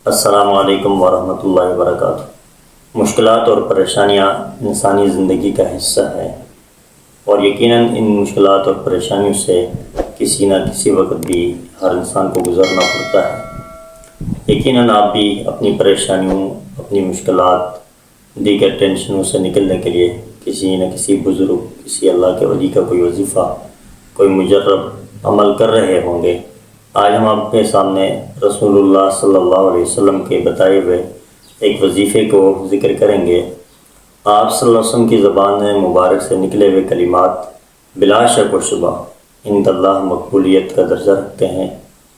السلام علیکم ورحمۃ اللہ وبرکاتہ۔ مشکلات اور پریشانیاں انسانی زندگی کا حصہ ہیں اور یقیناً ان مشکلات اور پریشانیوں سے کسی نہ کسی وقت بھی ہر انسان کو گزرنا پڑتا ہے۔ یقیناً آپ بھی اپنی پریشانیوں، اپنی مشکلات، دیگر ٹینشنوں سے نکلنے کے لیے کسی نہ کسی بزرگ، کسی اللہ کے ولی کا کوئی وظیفہ، کوئی مجرب عمل کر رہے ہوں گے۔ آج ہم آپ کے سامنے رسول اللہ صلی اللہ علیہ وسلم کے بتائے ہوئے ایک وظیفے کو ذکر کریں گے۔ آپ صلی اللہ علیہ وسلم کی زبان مبارک سے نکلے ہوئے کلمات بلا شک و شبہ عند اللہ مقبولیت کا درجہ رکھتے ہیں۔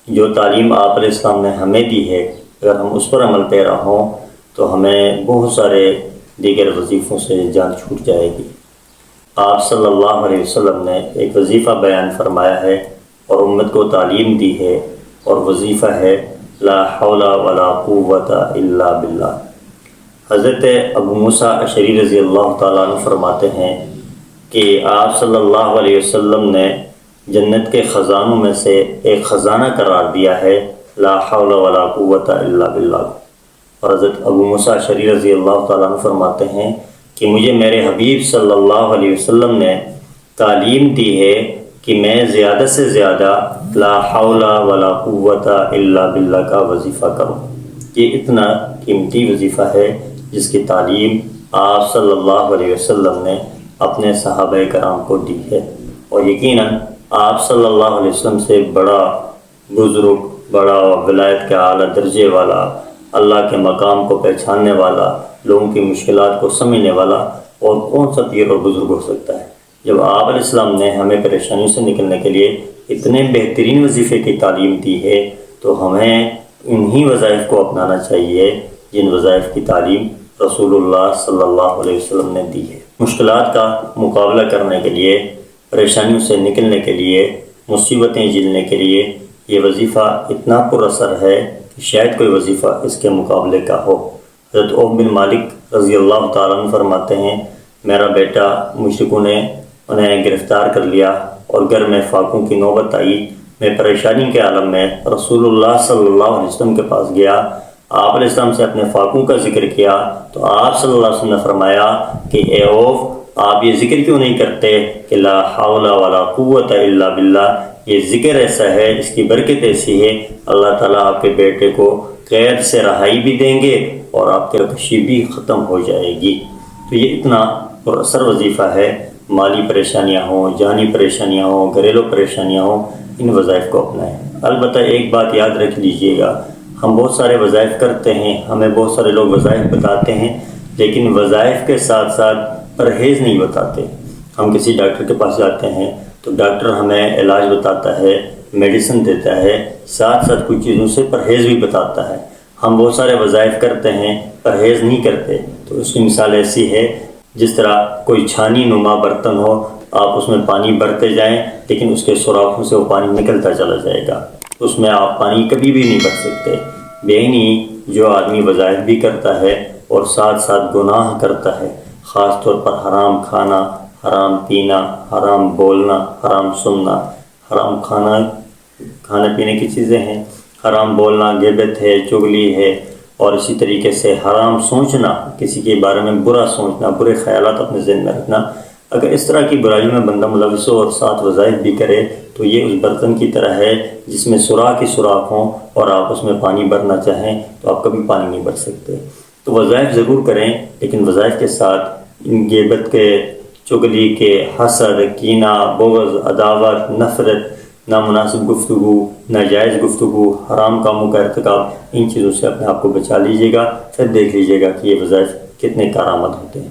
جو تعلیم آپ علیہ السلام نے ہمیں دی ہے، اگر ہم اس پر عمل پیرا ہوں تو ہمیں بہت سارے دیگر وظیفوں سے جان چھوٹ جائے گی۔ آپ صلی اللہ علیہ وسلم نے ایک وظیفہ بیان فرمایا ہے اور امت کو تعلیم دی ہے، اور وظیفہ ہے لا حول ولا قوت الا باللہ۔ حضرت ابو موسیٰ اشعری رضی اللہ تعالیٰ عنہ فرماتے ہیں کہ آپ صلی اللہ علیہ وسلم نے جنت کے خزانوں میں سے ایک خزانہ قرار دیا ہے لا حول ولا قوت الا باللہ۔ اور حضرت ابو موسیٰ اشعری رضی اللہ تعالیٰ عنہ فرماتے ہیں کہ مجھے میرے حبیب صلی اللہ علیہ وسلم نے تعلیم دی ہے کہ میں زیادہ سے زیادہ لا حول ولا قوت الا باللہ کا وظیفہ کروں۔ یہ اتنا قیمتی وظیفہ ہے جس کی تعلیم آپ صلی اللہ علیہ وسلم نے اپنے صحابہ کرام کو دی ہے، اور یقیناً آپ صلی اللہ علیہ وسلم سے بڑا بزرگ، بڑا ولایت کے اعلیٰ درجے والا، اللہ کے مقام کو پہچاننے والا، لوگوں کی مشکلات کو سمجھنے والا اور کون سا پیر اور بزرگ ہو سکتا ہے؟ جب آپ علیہ السلام نے ہمیں پریشانیوں سے نکلنے کے لیے اتنے بہترین وظیفے کی تعلیم دی ہے تو ہمیں انہی وظائف کو اپنانا چاہیے جن وظائف کی تعلیم رسول اللہ صلی اللہ علیہ وسلم نے دی ہے۔ مشکلات کا مقابلہ کرنے کے لیے، پریشانیوں سے نکلنے کے لیے، مصیبتیں جھیلنے کے لیے یہ وظیفہ اتنا پر اثر ہے کہ شاید کوئی وظیفہ اس کے مقابلے کا ہو۔ حضرت عوف بن مالک رضی اللہ تعالیٰ عنہ فرماتے ہیں میرا بیٹا مشرکوں نے انہیں گرفتار کر لیا اور گھر میں فاقوں کی نوبت آئی۔ میں پریشانی کے عالم میں رسول اللہ صلی اللہ علیہ وسلم کے پاس گیا، آپ علیہ السلام سے اپنے فاقوں کا ذکر کیا تو آپ صلی اللہ علیہ وسلم نے فرمایا کہ اے عوف، آپ یہ ذکر کیوں نہیں کرتے کہ لا حول ولا قوت الا باللہ؟ یہ ذکر ایسا ہے، اس کی برکت ایسی ہے، اللہ تعالیٰ آپ کے بیٹے کو قید سے رہائی بھی دیں گے اور آپ کی کشی بھی ختم ہو جائے گی۔ تو یہ اتنا پر اثر وظیفہ ہے۔ مالی پریشانیاں ہوں، جانی پریشانیاں ہوں، گھریلو پریشانیاں ہوں، ان وظائف کو اپنائیں۔ البتہ ایک بات یاد رکھ لیجئے گا، ہم بہت سارے وظائف کرتے ہیں، ہمیں بہت سارے لوگ وظائف بتاتے ہیں، لیکن وظائف کے ساتھ ساتھ پرہیز نہیں بتاتے۔ ہم کسی ڈاکٹر کے پاس جاتے ہیں تو ڈاکٹر ہمیں علاج بتاتا ہے، میڈیسن دیتا ہے، ساتھ ساتھ کچھ چیزوں سے پرہیز بھی بتاتا ہے۔ ہم بہت سارے وظائف کرتے ہیں، پرہیز نہیں کرتے۔ تو اس کی مثال ایسی ہے جس طرح کوئی چھانی نما برتن ہو، آپ اس میں پانی بھرتے جائیں لیکن اس کے سوراخوں سے وہ پانی نکلتا چلا جائے گا، اس میں آپ پانی کبھی بھی نہیں بھر سکتے۔ بےنی جو آدمی وظائف بھی کرتا ہے اور ساتھ ساتھ گناہ کرتا ہے، خاص طور پر حرام کھانا، حرام پینا، حرام بولنا، حرام سننا، حرام کھانا پینے کی چیزیں ہیں، حرام بولنا، غیبت ہے، چغلی ہے، اور اسی طریقے سے حرام سوچنا، کسی کے بارے میں برا سوچنا، برے خیالات اپنے ذہن میں رکھنا۔ اگر اس طرح کی برائیوں میں بندہ ملوث ہو اور ساتھ وظائف بھی کرے تو یہ اس برتن کی طرح ہے جس میں سوراخ ہی سوراخ ہوں اور آپ اس میں پانی بھرنا چاہیں تو آپ کبھی پانی نہیں بھر سکتے۔ تو وظائف ضرور کریں، لیکن وظائف کے ساتھ ان غیبت کے، چغلی کے، حسد، کینہ، بغض، عداوت، نفرت، نامناسب گفتگو، ناجائز گفتگو، حرام کاموں کا ارتکاب، ان چیزوں سے اپنے آپ کو بچا لیجیے گا، پھر دیکھ لیجیے گا کہ یہ وظائف کتنے کارآمد ہوتے ہیں۔